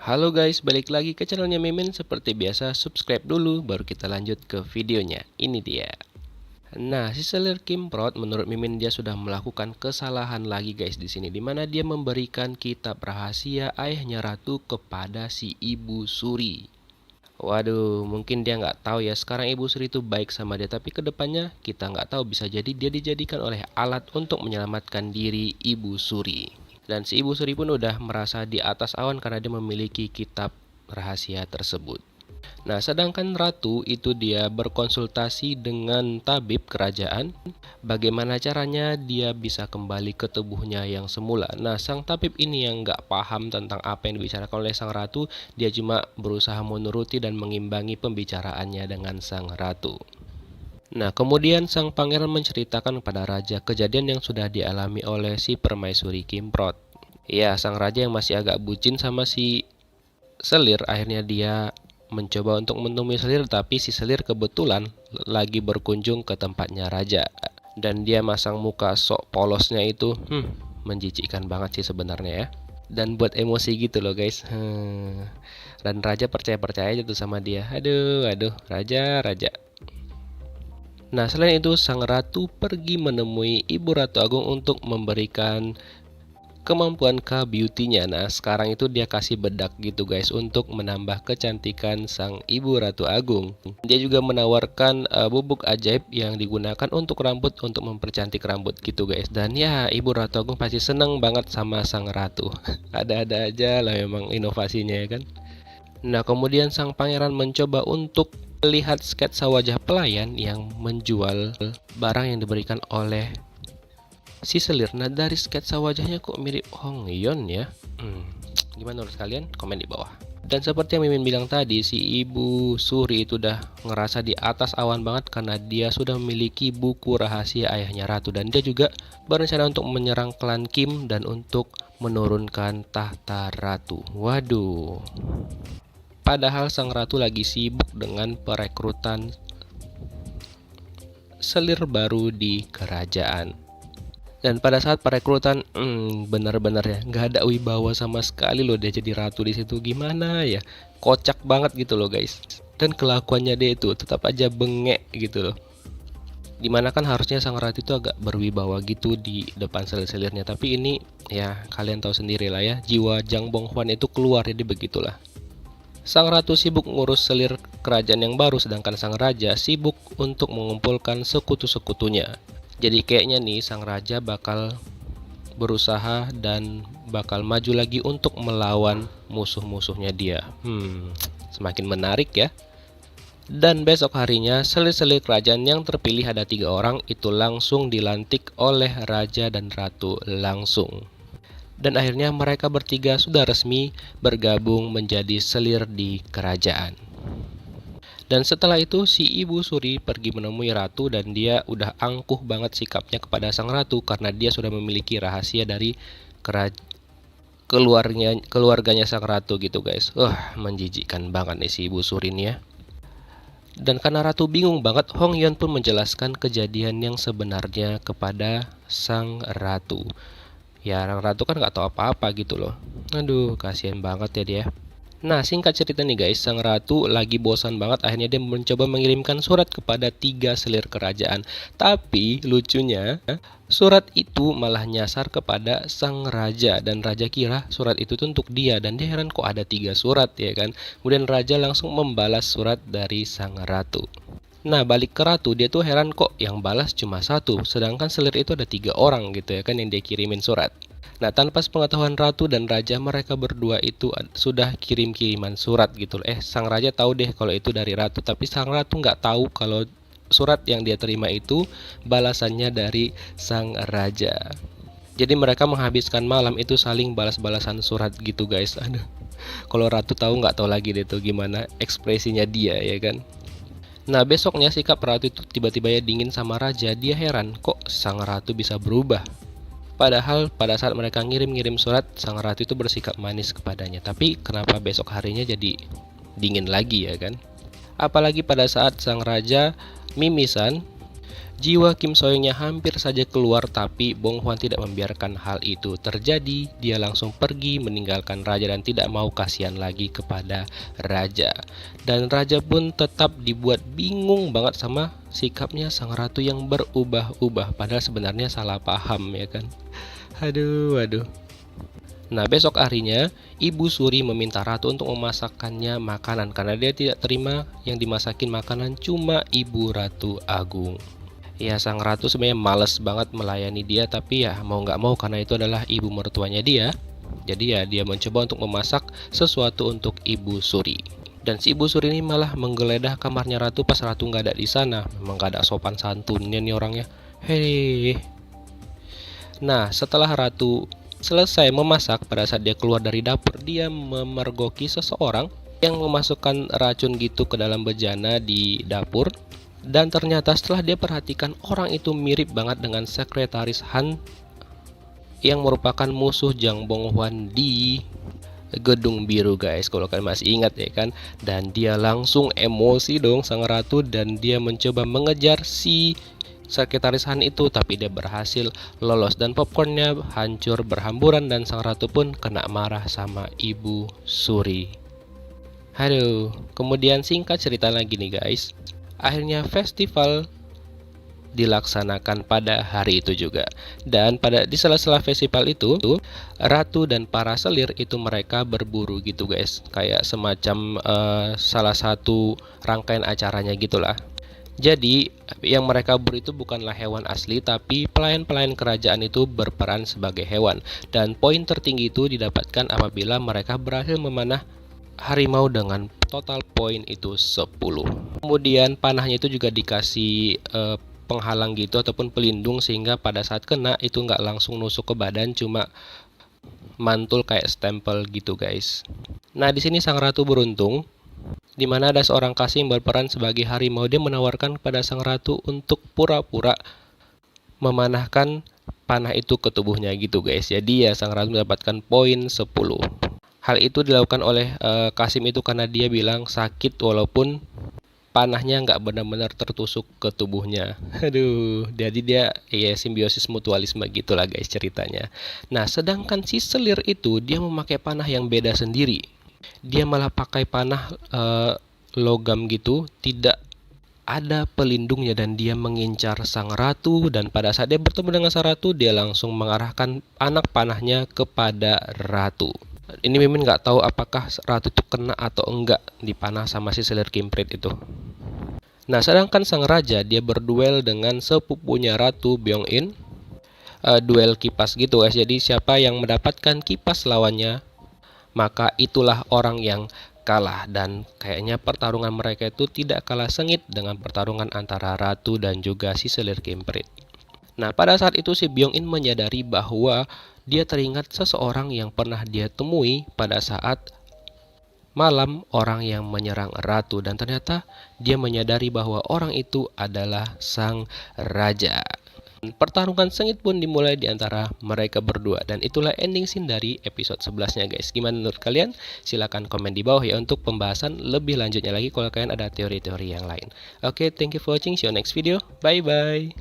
Halo guys, balik lagi ke channelnya Mimin. Seperti biasa, subscribe dulu baru kita lanjut ke videonya. Ini dia. Nah, si selir Kimprot menurut Mimin dia sudah melakukan kesalahan lagi guys di sini, dimana dia memberikan kitab rahasia ayahnya Ratu kepada si Ibu Suri. Waduh, mungkin dia nggak tahu ya sekarang Ibu Suri itu baik sama dia, tapi kedepannya kita nggak tahu, bisa jadi dia dijadikan oleh alat untuk menyelamatkan diri Ibu Suri. Dan si Ibu Suri pun udah merasa di atas awan karena dia memiliki kitab rahasia tersebut. Nah, sedangkan Ratu itu dia berkonsultasi dengan tabib kerajaan. Bagaimana caranya dia bisa kembali ke tubuhnya yang semula. Nah, sang tabib ini yang nggak paham tentang apa yang dibicarakan oleh sang Ratu. Dia cuma berusaha menuruti dan mengimbangi pembicaraannya dengan sang Ratu. Nah, kemudian sang pangeran menceritakan kepada raja kejadian yang sudah dialami oleh si permaisuri Kimprot. Ya, sang raja yang masih agak bucin sama si selir, akhirnya dia mencoba untuk menemui selir, tapi si selir kebetulan lagi berkunjung ke tempatnya raja. Dan dia masang muka sok polosnya itu, menjijikkan banget sih sebenarnya ya. Dan buat emosi gitu loh guys. Dan raja percaya-percaya aja tuh sama dia. Aduh, raja. Nah, selain itu sang ratu pergi menemui Ibu Ratu Agung untuk memberikan kemampuan K-beauty-nya. Nah, sekarang itu dia kasih bedak gitu guys untuk menambah kecantikan sang Ibu Ratu Agung. Dia juga menawarkan bubuk ajaib yang digunakan untuk rambut untuk mempercantik rambut gitu guys. Dan ya, Ibu Ratu Agung pasti seneng banget sama sang ratu. Ada-ada aja lah memang inovasinya ya kan. Nah, kemudian sang pangeran mencoba untuk melihat sketsa wajah pelayan yang menjual barang yang diberikan oleh si selir. Nah, dari sketsa wajahnya kok mirip Hong Yon ya. Gimana menurut kalian? Komen di bawah. Dan seperti yang Mimin bilang tadi, si Ibu Suri itu udah ngerasa di atas awan banget karena dia sudah memiliki buku rahasia ayahnya Ratu. Dan dia juga berencana untuk menyerang klan Kim dan untuk menurunkan tahta Ratu. Waduh. Padahal sang ratu lagi sibuk dengan perekrutan selir baru di kerajaan. Dan pada saat perekrutan, benar-benar ya, nggak ada wibawa sama sekali loh dia jadi ratu di situ. Gimana ya? Kocak banget gitu loh guys. Dan kelakuannya dia itu tetap aja bengek gitu loh. Dimana kan harusnya sang ratu itu agak berwibawa gitu di depan selir-selirnya. Tapi ini ya kalian tahu sendiri lah ya, jiwa Jang Bong Hwan itu keluar, jadi begitulah. Sang ratu sibuk ngurus selir kerajaan yang baru, sedangkan sang raja sibuk untuk mengumpulkan sekutu-sekutunya. Jadi kayaknya nih sang raja bakal berusaha dan bakal maju lagi untuk melawan musuh-musuhnya dia. Semakin menarik ya. Dan besok harinya selir-selir kerajaan yang terpilih ada 3 orang itu langsung dilantik oleh raja dan ratu langsung. Dan akhirnya mereka bertiga sudah resmi bergabung menjadi selir di kerajaan. Dan setelah itu si Ibu Suri pergi menemui ratu dan dia udah angkuh banget sikapnya kepada sang ratu karena dia sudah memiliki rahasia dari keluarganya sang ratu gitu guys. Menjijikkan banget nih si Ibu Suri ini ya. Dan karena ratu bingung banget, Hong Yon pun menjelaskan kejadian yang sebenarnya kepada sang ratu. Ya, ratu kan nggak tahu apa-apa gitu loh. Aduh, kasihan banget ya dia. Nah, singkat cerita nih guys, sang ratu lagi bosan banget. Akhirnya dia mencoba mengirimkan surat kepada 3 selir kerajaan. Tapi lucunya, surat itu malah nyasar kepada sang raja. Dan raja kira surat itu tuh untuk dia. Dan dia heran kok ada 3 surat ya kan. Kemudian raja langsung membalas surat dari sang ratu. Nah, balik ke ratu, dia tuh heran kok yang balas cuma 1, sedangkan selir itu ada 3 orang gitu ya kan yang dia kirimin surat. Nah, tanpa sepengetahuan ratu dan raja, mereka berdua itu sudah kirim-kiriman surat gitu. Sang raja tahu deh kalau itu dari ratu, tapi sang ratu nggak tahu kalau surat yang dia terima itu balasannya dari sang raja. Jadi mereka menghabiskan malam itu saling balas-balasan surat gitu guys. Aduh, kalau ratu tahu nggak tahu lagi deh tuh gimana ekspresinya dia ya kan. Nah, besoknya sikap ratu itu tiba-tiba ya dingin sama raja. Dia heran kok sang ratu bisa berubah. Padahal pada saat mereka ngirim-ngirim surat, sang ratu itu bersikap manis kepadanya. Tapi kenapa besok harinya jadi dingin lagi ya kan? Apalagi pada saat sang raja mimisan, Jiwa Kim Soyoungnya hampir saja keluar, tapi Bong Hwan tidak membiarkan hal itu terjadi. Dia langsung pergi meninggalkan raja dan tidak mau kasihan lagi kepada raja. Dan raja pun tetap dibuat bingung banget sama sikapnya sang ratu yang berubah-ubah, padahal sebenarnya salah paham ya kan. Aduh. Nah, besok harinya Ibu Suri meminta ratu untuk memasakkannya makanan karena dia tidak terima yang dimasakin makanan cuma Ibu Ratu Agung. Ya, sang ratu sebenarnya males banget melayani dia, tapi ya mau nggak mau karena itu adalah ibu mertuanya dia. Jadi ya dia mencoba untuk memasak sesuatu untuk Ibu Suri. Dan si Ibu Suri ini malah menggeledah kamarnya ratu pas ratu nggak ada di sana. Memang nggak ada sopan santunnya nih orangnya. Hei. Nah, setelah ratu selesai memasak, pada saat dia keluar dari dapur, dia memergoki seseorang yang memasukkan racun gitu ke dalam bejana di dapur. Dan ternyata setelah dia perhatikan, orang itu mirip banget dengan sekretaris Han yang merupakan musuh Jang Bong Hwan di Gedung Biru guys, kalau kalian masih ingat ya kan. Dan dia langsung emosi dong sang ratu, dan dia mencoba mengejar si sekretaris Han itu, tapi dia berhasil lolos dan popcornnya hancur berhamburan dan sang ratu pun kena marah sama Ibu Suri. Aduh, kemudian singkat cerita lagi nih guys, akhirnya festival dilaksanakan pada hari itu juga. Dan di sela-sela festival itu, ratu dan para selir itu mereka berburu gitu guys, kayak semacam salah satu rangkaian acaranya gitulah. Jadi yang mereka buru itu bukanlah hewan asli, tapi pelayan-pelayan kerajaan itu berperan sebagai hewan. Dan poin tertinggi itu didapatkan apabila mereka berhasil memanah harimau dengan total poin itu 10. Kemudian panahnya itu juga dikasih penghalang gitu ataupun pelindung, sehingga pada saat kena itu nggak langsung nusuk ke badan, cuma mantul kayak stempel gitu guys. Nah, di sini sang ratu beruntung, di mana ada seorang kasih yang berperan sebagai harimau. Dia menawarkan kepada sang ratu untuk pura-pura memanahkan panah itu ke tubuhnya gitu guys. Jadi ya sang ratu mendapatkan poin 10. Hal itu dilakukan oleh Kasim itu karena dia bilang sakit walaupun panahnya nggak benar-benar tertusuk ke tubuhnya. Aduh, jadi dia ya simbiosis mutualisme gitulah guys ceritanya. Nah, sedangkan si selir itu dia memakai panah yang beda sendiri. Dia malah pakai panah logam gitu, tidak ada pelindungnya, dan dia mengincar sang ratu. Dan pada saat dia bertemu dengan sang ratu, dia langsung mengarahkan anak panahnya kepada ratu. Ini Mimin nggak tahu apakah ratu itu kena atau enggak dipanah sama si selir kimprit itu. Nah, sedangkan sang raja dia berduel dengan sepupunya ratu Byung-in, duel kipas gitu guys. Jadi siapa yang mendapatkan kipas lawannya, maka itulah orang yang kalah. Dan kayaknya pertarungan mereka itu tidak kalah sengit dengan pertarungan antara ratu dan juga si selir kimprit. Nah, pada saat itu si Byung-in menyadari bahwa dia teringat seseorang yang pernah dia temui pada saat malam orang yang menyerang ratu, dan ternyata dia menyadari bahwa orang itu adalah sang raja. Pertarungan sengit pun dimulai di antara mereka berdua, dan itulah ending scene dari episode 11-nya guys. Gimana menurut kalian? Silahkan komen di bawah ya untuk pembahasan lebih lanjutnya lagi kalau kalian ada teori-teori yang lain. Oke, thank you for watching. See you next video. Bye bye.